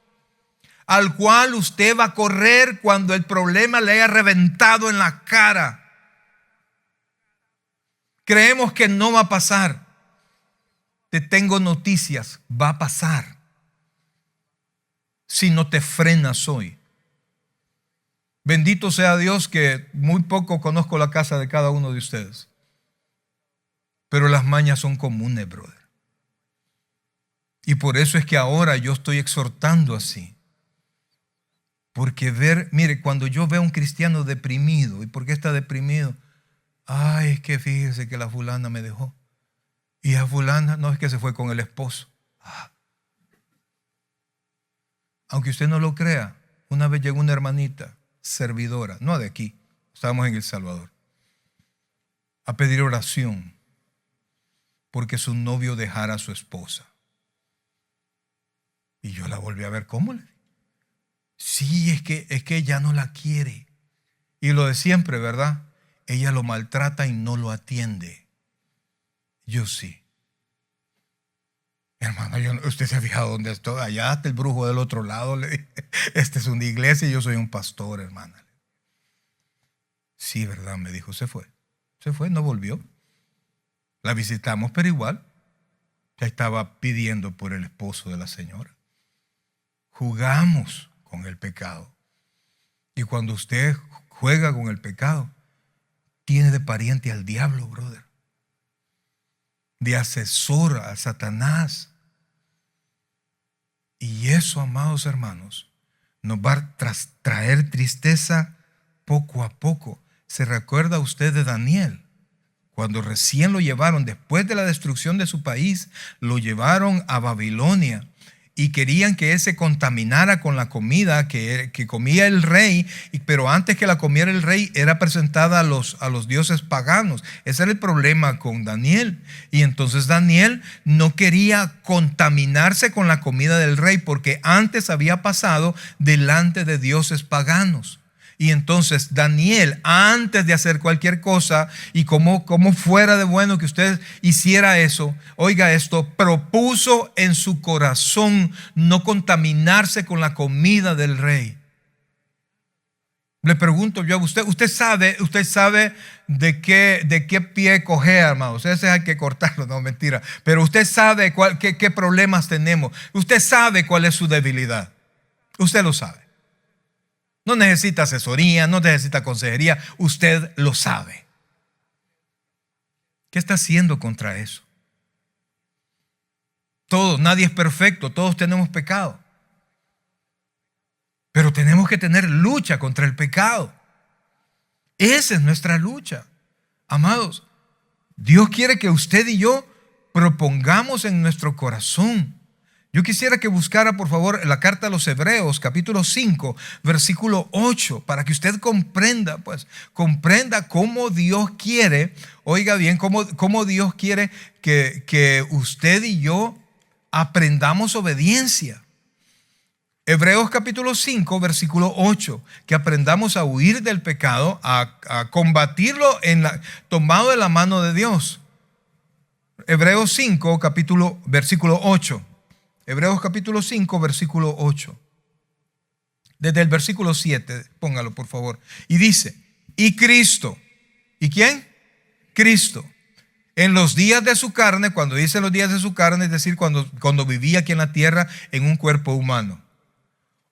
al cual usted va a correr cuando el problema le haya reventado en la cara. Creemos que no va a pasar. Te tengo noticias, va a pasar. Si no te frenas hoy. Bendito sea Dios que muy poco conozco la casa de cada uno de ustedes. Pero las mañas son comunes, brother. Y por eso es que ahora yo estoy exhortando así. Porque mire, cuando yo veo a un cristiano deprimido, ¿y por qué está deprimido? Ay, es que fíjese que la fulana me dejó. Y a fulana, no, es que se fue con el esposo. Aunque usted no lo crea, una vez llegó una hermanita servidora, no de aquí, estábamos en El Salvador, a pedir oración porque su novio dejara a su esposa. Y yo la volví a ver, ¿cómo le? Sí, es que ella no la quiere. Y lo de siempre, ¿verdad? Ella lo maltrata y no lo atiende. Yo sí. Hermano, usted se ha fijado dónde estoy. Allá está el brujo del otro lado. Esta es una iglesia y yo soy un pastor, hermana. Sí, ¿verdad? Me dijo, se fue. Se fue, no volvió. La visitamos, pero igual. Ya estaba pidiendo por el esposo de la señora. Jugamos con el pecado. Y cuando usted juega con el pecado, tiene de pariente al diablo, brother. De asesor a Satanás. Y eso, amados hermanos, nos va a traer tristeza poco a poco. ¿Se recuerda usted de Daniel? Cuando recién lo llevaron, después de la destrucción de su país, lo llevaron a Babilonia. Y querían que él se contaminara con la comida que comía el rey, pero antes que la comiera el rey era presentada a los dioses paganos. Ese era el problema con Daniel. Y entonces Daniel no quería contaminarse con la comida del rey porque antes había pasado delante de dioses paganos. Y entonces Daniel, antes de hacer cualquier cosa, y como fuera de bueno que usted hiciera eso, oiga esto, propuso en su corazón no contaminarse con la comida del rey. Le pregunto yo a usted, usted sabe de qué pie coger, hermanos. Ese hay que cortarlo, no, mentira. Pero usted sabe qué problemas tenemos. Usted sabe cuál es su debilidad. Usted lo sabe. No necesita asesoría, no necesita consejería. Usted lo sabe. ¿Qué está haciendo contra eso? Todos, nadie es perfecto, todos tenemos pecado. Pero tenemos que tener lucha contra el pecado. Esa es nuestra lucha. Amados, Dios quiere que usted y yo propongamos en nuestro corazón. Yo quisiera que buscara, por favor, la carta a los Hebreos, capítulo 5, versículo 8, para que usted comprenda, comprenda cómo Dios quiere, oiga bien, cómo Dios quiere que usted y yo aprendamos obediencia. Hebreos capítulo 5, versículo 8, que aprendamos a huir del pecado, a combatirlo tomado de la mano de Dios. Hebreos 5, versículo 8. Hebreos capítulo 5, versículo 8. Desde el versículo 7, póngalo por favor. Y dice, y Cristo, ¿y quién? Cristo. En los días de su carne, cuando dice los días de su carne, es decir, cuando vivía aquí en la tierra en un cuerpo humano,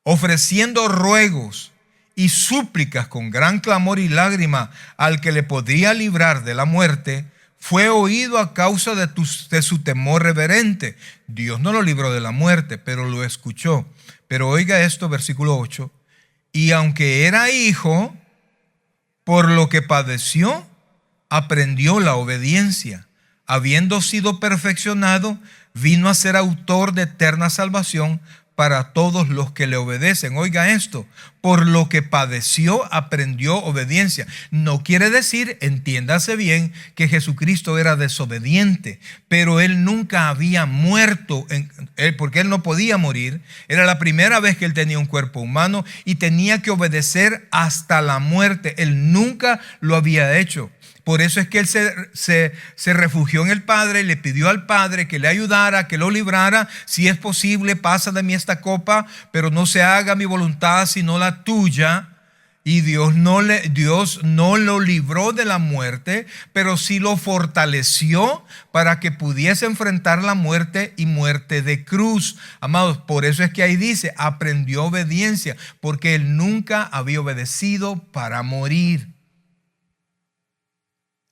ofreciendo ruegos y súplicas con gran clamor y lágrima al que le podría librar de la muerte, fue oído a causa de su temor reverente. Dios no lo libró de la muerte, pero lo escuchó. Pero oiga esto, versículo 8. Y aunque era hijo, por lo que padeció, aprendió la obediencia. Habiendo sido perfeccionado, vino a ser autor de eterna salvación para todos los que le obedecen. Oiga esto, por lo que padeció, aprendió obediencia. No quiere decir, entiéndase bien, que Jesucristo era desobediente, pero Él nunca había muerto, porque Él no podía morir. Era la primera vez que Él tenía un cuerpo humano y tenía que obedecer hasta la muerte. Él nunca lo había hecho. Por eso es que Él se refugió en el Padre, le pidió al Padre que le ayudara, que lo librara. Si es posible, pasa de mí esta copa, pero no se haga mi voluntad sino la tuya. Y Dios no lo libró de la muerte, pero sí lo fortaleció para que pudiese enfrentar la muerte y muerte de cruz. Amados, por eso es que ahí dice, aprendió obediencia, porque Él nunca había obedecido para morir.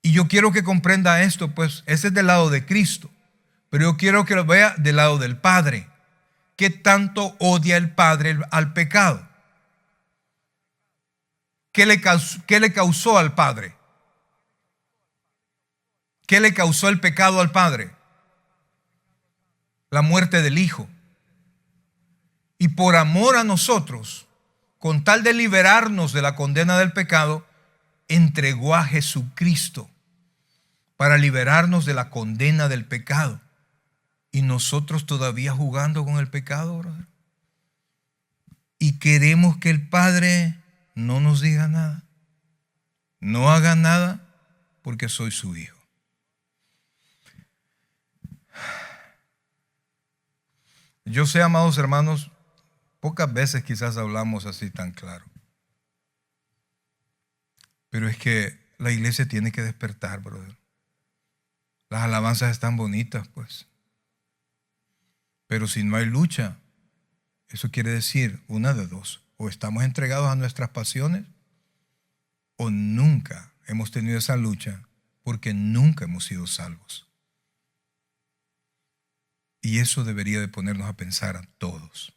Y yo quiero que comprenda esto, pues ese es del lado de Cristo. Pero yo quiero que lo vea del lado del Padre. ¿Qué tanto odia el Padre al pecado? ¿Qué le causó al Padre? ¿Qué le causó el pecado al Padre? La muerte del Hijo. Y por amor a nosotros, con tal de liberarnos de la condena del pecado, entregó a Jesucristo para liberarnos de la condena del pecado. Y nosotros todavía jugando con el pecado, brother. Y queremos que el Padre no nos diga nada, no haga nada, porque soy su hijo. Yo sé, amados hermanos, pocas veces quizás hablamos así tan claro. Pero es que la iglesia tiene que despertar, brother. Las alabanzas están bonitas, pues. Pero si no hay lucha, eso quiere decir una de dos. O estamos entregados a nuestras pasiones, o nunca hemos tenido esa lucha, porque nunca hemos sido salvos. Y eso debería de ponernos a pensar a todos.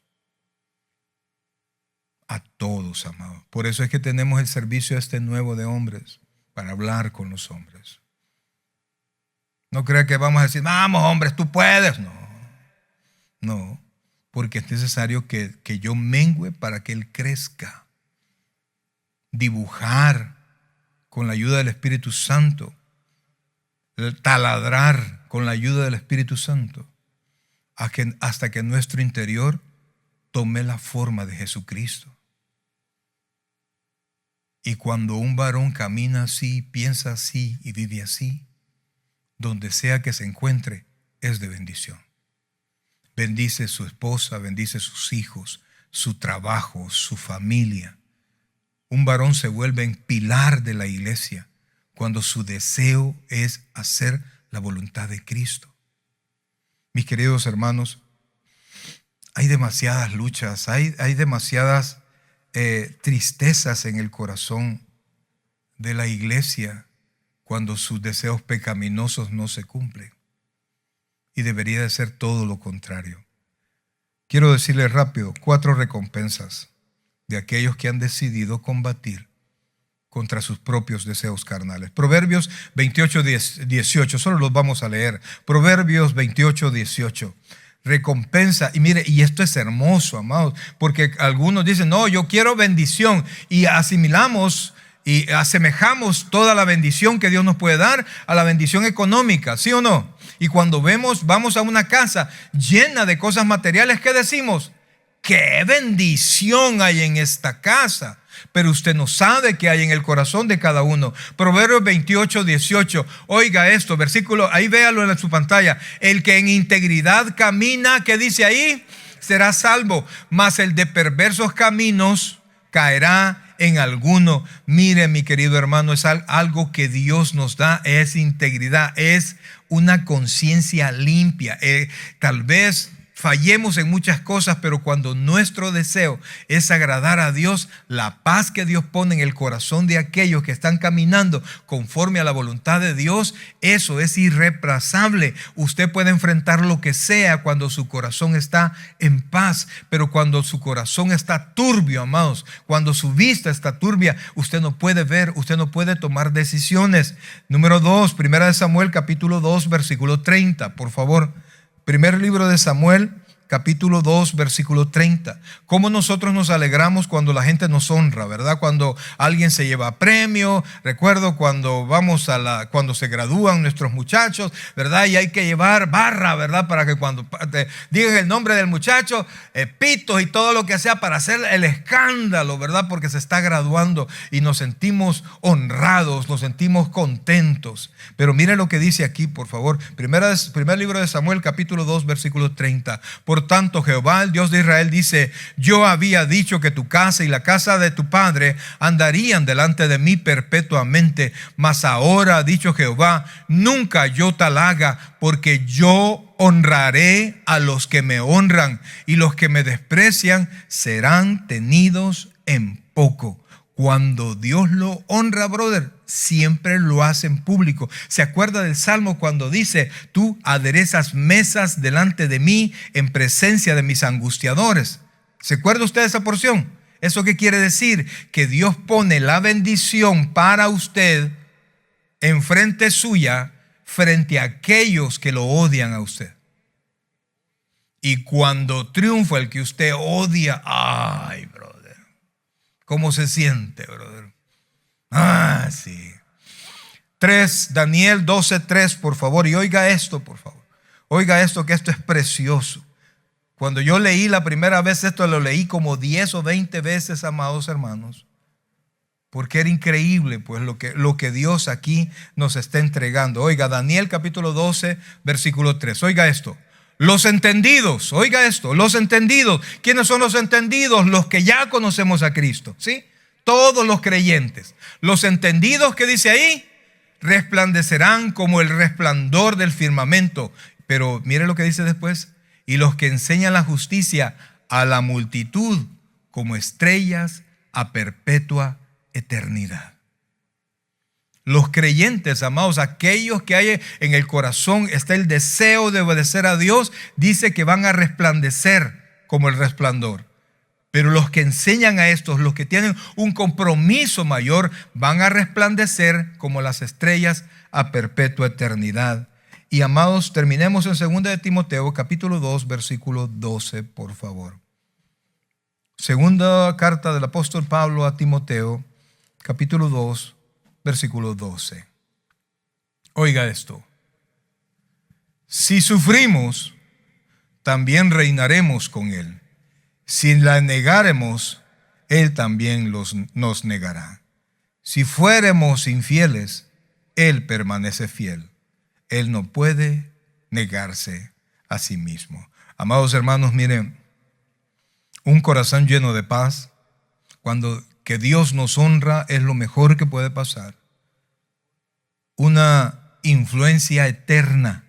A todos, amados. Por eso es que tenemos el servicio nuevo de hombres, para hablar con los hombres. No crea que vamos a decir, vamos hombres, tú puedes. No, porque es necesario que yo mengüe para que Él crezca. Dibujar con la ayuda del Espíritu Santo. Taladrar con la ayuda del Espíritu Santo. Hasta que nuestro interior tome la forma de Jesucristo. Y cuando un varón camina así, piensa así y vive así, donde sea que se encuentre, es de bendición. Bendice su esposa, bendice sus hijos, su trabajo, su familia. Un varón se vuelve en pilar de la iglesia cuando su deseo es hacer la voluntad de Cristo. Mis queridos hermanos, hay demasiadas luchas, hay demasiadas tristezas en el corazón de la iglesia cuando sus deseos pecaminosos no se cumplen. Y debería de ser todo lo contrario. Quiero decirles rápido 4 recompensas de aquellos que han decidido combatir contra sus propios deseos carnales. Proverbios 28:18, solo los vamos a leer. Proverbios 28:18. Recompensa, y mire, y esto es hermoso, amados, porque algunos dicen, no, yo quiero bendición, y asimilamos y asemejamos toda la bendición que Dios nos puede dar a la bendición económica, ¿sí o no? Y cuando vamos a una casa llena de cosas materiales, ¿qué decimos? ¡Qué bendición hay en esta casa! Pero usted no sabe qué hay en el corazón de cada uno. Proverbios 28:18. Oiga esto, versículo, ahí véalo en su pantalla. El que en integridad camina, ¿qué dice ahí? Será salvo, mas el de perversos caminos caerá en alguno. Mire, mi querido hermano, es algo que Dios nos da, es integridad, es una conciencia limpia. Tal vez fallemos en muchas cosas, pero cuando nuestro deseo es agradar a Dios, la paz que Dios pone en el corazón de aquellos que están caminando conforme a la voluntad de Dios, eso es irreemplazable. Usted puede enfrentar lo que sea cuando su corazón está en paz, pero cuando su corazón está turbio, amados, cuando su vista está turbia, usted no puede ver, usted no puede tomar decisiones. Número 2, Primera de Samuel, capítulo 2, versículo 30, por favor. Primer libro de Samuel, capítulo 2, versículo 30. Cómo nosotros nos alegramos cuando la gente nos honra, ¿verdad? Cuando alguien se lleva premio. Recuerdo cuando cuando se gradúan nuestros muchachos, ¿verdad? Y hay que llevar barra, ¿verdad? Para que cuando digan el nombre del muchacho, pitos y todo lo que sea para hacer el escándalo, ¿verdad? Porque se está graduando y nos sentimos honrados, nos sentimos contentos. Pero mire lo que dice aquí, por favor. Primer libro de Samuel, capítulo 2, versículo 30. Por tanto, Jehová, el Dios de Israel, dice: yo había dicho que tu casa y la casa de tu padre andarían delante de mí perpetuamente, mas ahora ha dicho Jehová, nunca yo tal haga, porque yo honraré a los que me honran, y los que me desprecian serán tenidos en poco. Cuando Dios lo honra, brother, siempre lo hace en público. ¿Se acuerda del Salmo cuando dice: tú aderezas mesas delante de mí en presencia de mis angustiadores? ¿Se acuerda usted de esa porción? ¿Eso qué quiere decir? Que Dios pone la bendición para usted enfrente suya, frente a aquellos que lo odian a usted. Y cuando triunfa el que usted odia, ay, brother, ¿cómo se siente, brother? Ah, sí. 3, Daniel 12:3, por favor. Y oiga esto, por favor. Oiga esto, que esto es precioso. Cuando yo leí la primera vez esto, lo leí como 10 o 20 veces, amados hermanos. Porque era increíble, pues, lo que Dios aquí nos está entregando. Oiga, Daniel capítulo 12, versículo 3. Oiga esto. Los entendidos, oiga esto, los entendidos. ¿Quiénes son los entendidos? Los que ya conocemos a Cristo, ¿sí? Todos los creyentes. Los entendidos, ¿qué dice ahí? Resplandecerán como el resplandor del firmamento. Pero mire lo que dice después. Y los que enseñan la justicia a la multitud como estrellas a perpetua eternidad. Los creyentes, amados, aquellos que hay en el corazón está el deseo de obedecer a Dios, dice que van a resplandecer como el resplandor. Pero los que enseñan a estos, los que tienen un compromiso mayor, van a resplandecer como las estrellas a perpetua eternidad. Y amados, terminemos en 2 de Timoteo, capítulo 2, versículo 12, por favor. Segunda carta del apóstol Pablo a Timoteo, capítulo 2, versículo 12. Oiga esto. Si sufrimos, también reinaremos con él. Si la negáremos, él también nos negará. Si fuéramos infieles, él permanece fiel. Él no puede negarse a sí mismo. Amados hermanos, miren, un corazón lleno de paz, que Dios nos honra, es lo mejor que puede pasar. Una influencia eterna.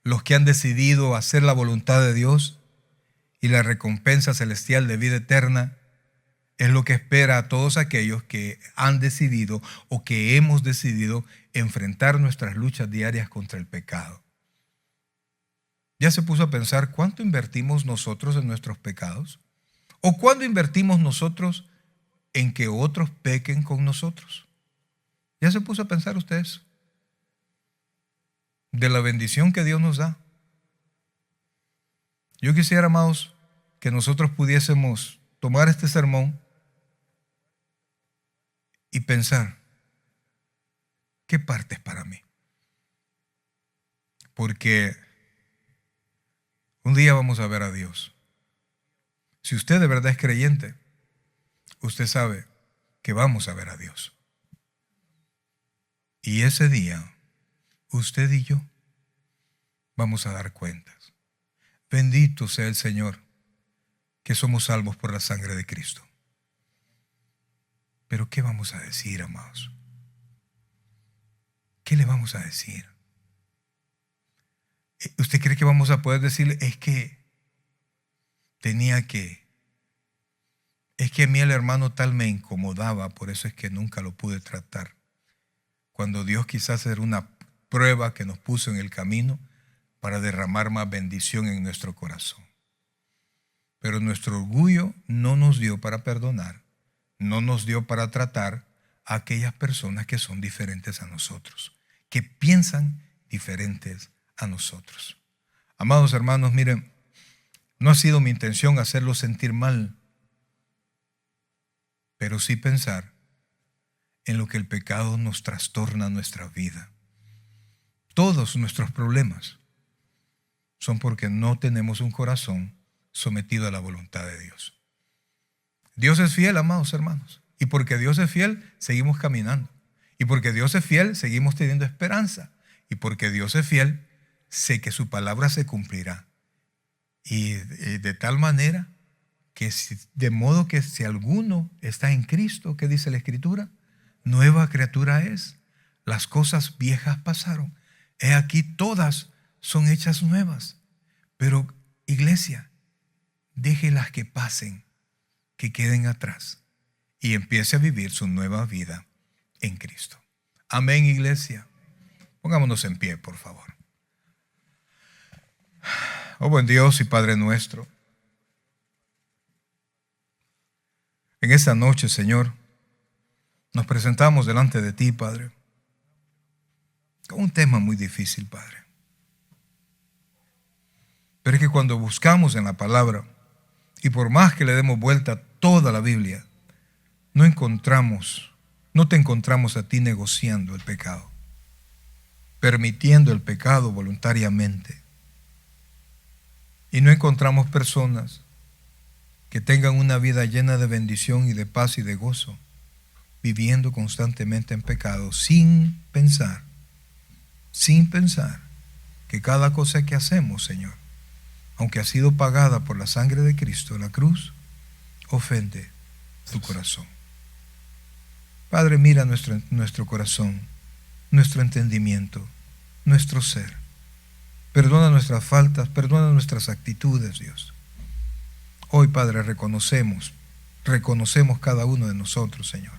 Los que han decidido hacer la voluntad de Dios y la recompensa celestial de vida eterna es lo que espera a todos aquellos que han decidido o que hemos decidido enfrentar nuestras luchas diarias contra el pecado. ¿Ya se puso a pensar cuánto invertimos nosotros en nuestros pecados? ¿O cuánto invertimos nosotros en que otros pequen con nosotros? ¿Ya se puso a pensar usted eso? De la bendición que Dios nos da. Yo quisiera, amados, que nosotros pudiésemos tomar este sermón y pensar, ¿qué parte es para mí? Porque un día vamos a ver a Dios. Si usted de verdad es creyente, usted sabe que vamos a ver a Dios. Y ese día, usted y yo vamos a dar cuentas. Bendito sea el Señor, que somos salvos por la sangre de Cristo. Pero ¿qué vamos a decir, amados? ¿Qué le vamos a decir? ¿Usted cree que vamos a poder decirle, es que a mí el hermano tal me incomodaba, por eso es que nunca lo pude tratar? Cuando Dios quizás era una prueba que nos puso en el camino para derramar más bendición en nuestro corazón. Pero nuestro orgullo no nos dio para perdonar, no nos dio para tratar a aquellas personas que son diferentes a nosotros, que piensan diferentes a nosotros. Amados hermanos, miren, no ha sido mi intención hacerlos sentir mal, pero sí pensar en lo que el pecado nos trastorna nuestra vida. Todos nuestros problemas son porque no tenemos un corazón sometido a la voluntad de Dios. Dios es fiel, amados hermanos, y porque Dios es fiel, seguimos caminando. Y porque Dios es fiel, seguimos teniendo esperanza. Y porque Dios es fiel, sé que su palabra se cumplirá. Y de tal manera que de modo que si alguno está en Cristo, ¿qué dice la Escritura? Nueva criatura es. Las cosas viejas pasaron. He aquí todas son hechas nuevas. Pero, iglesia, déjelas que pasen, que queden atrás y empiece a vivir su nueva vida en Cristo. Amén, iglesia. Pongámonos en pie, por favor. Oh, buen Dios y Padre nuestro, en esta noche, Señor, nos presentamos delante de ti, Padre, con un tema muy difícil, Padre. Pero es que cuando buscamos en la palabra, y por más que le demos vuelta a toda la Biblia, no te encontramos a ti negociando el pecado, permitiendo el pecado voluntariamente. Y no encontramos personas que tengan una vida llena de bendición y de paz y de gozo, viviendo constantemente en pecado, sin pensar que cada cosa que hacemos, Señor, aunque ha sido pagada por la sangre de Cristo en la cruz, ofende tu corazón. Padre, mira nuestro corazón, nuestro entendimiento, nuestro ser. Perdona nuestras faltas, perdona nuestras actitudes, Dios. Hoy, Padre, reconocemos cada uno de nosotros, Señor,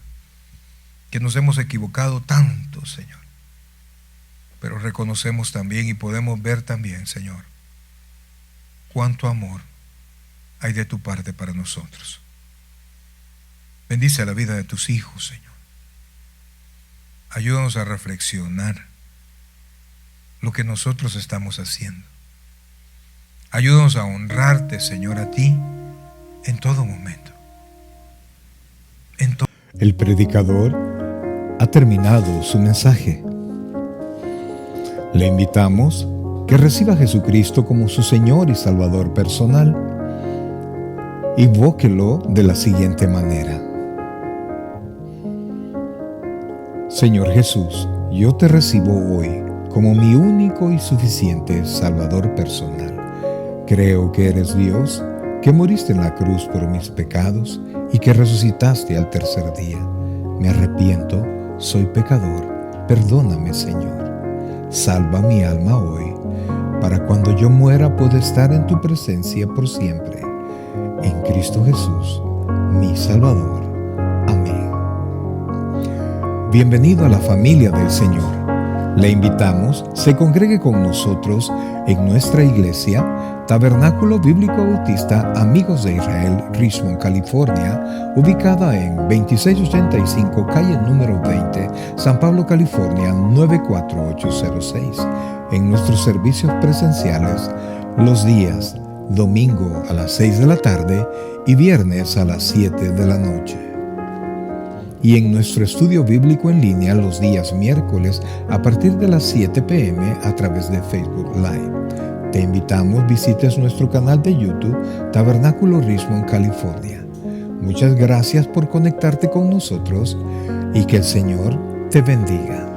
que nos hemos equivocado tanto, Señor. Pero reconocemos también y podemos ver también, Señor, cuánto amor hay de tu parte para nosotros. Bendice la vida de tus hijos, Señor. Ayúdanos a reflexionar lo que nosotros estamos haciendo. Ayúdanos a honrarte, Señor, a ti en todo momento. El predicador ha terminado su mensaje. Le invitamos que reciba a Jesucristo como su Señor y Salvador personal. Invóquelo de la siguiente manera: Señor Jesús, yo te recibo hoy como mi único y suficiente Salvador personal. Creo que eres Dios, que moriste en la cruz por mis pecados y que resucitaste al tercer día. Me arrepiento, soy pecador, perdóname, Señor. Salva mi alma hoy, para cuando yo muera pueda estar en tu presencia por siempre. En Cristo Jesús, mi Salvador. Amén. Bienvenido a la familia del Señor. Le invitamos, se congregue con nosotros en nuestra iglesia, Tabernáculo Bíblico Bautista Amigos de Israel, Richmond, California, ubicada en 2685 calle número 20, San Pablo, California, 94806. En nuestros servicios presenciales, los días domingo a las 6 de la tarde y viernes a las 7 de la noche. Y en nuestro estudio bíblico en línea los días miércoles a partir de las 7 p.m. a través de Facebook Live. Te invitamos, visites nuestro canal de YouTube Tabernáculo Richmond, California. Muchas gracias por conectarte con nosotros y que el Señor te bendiga.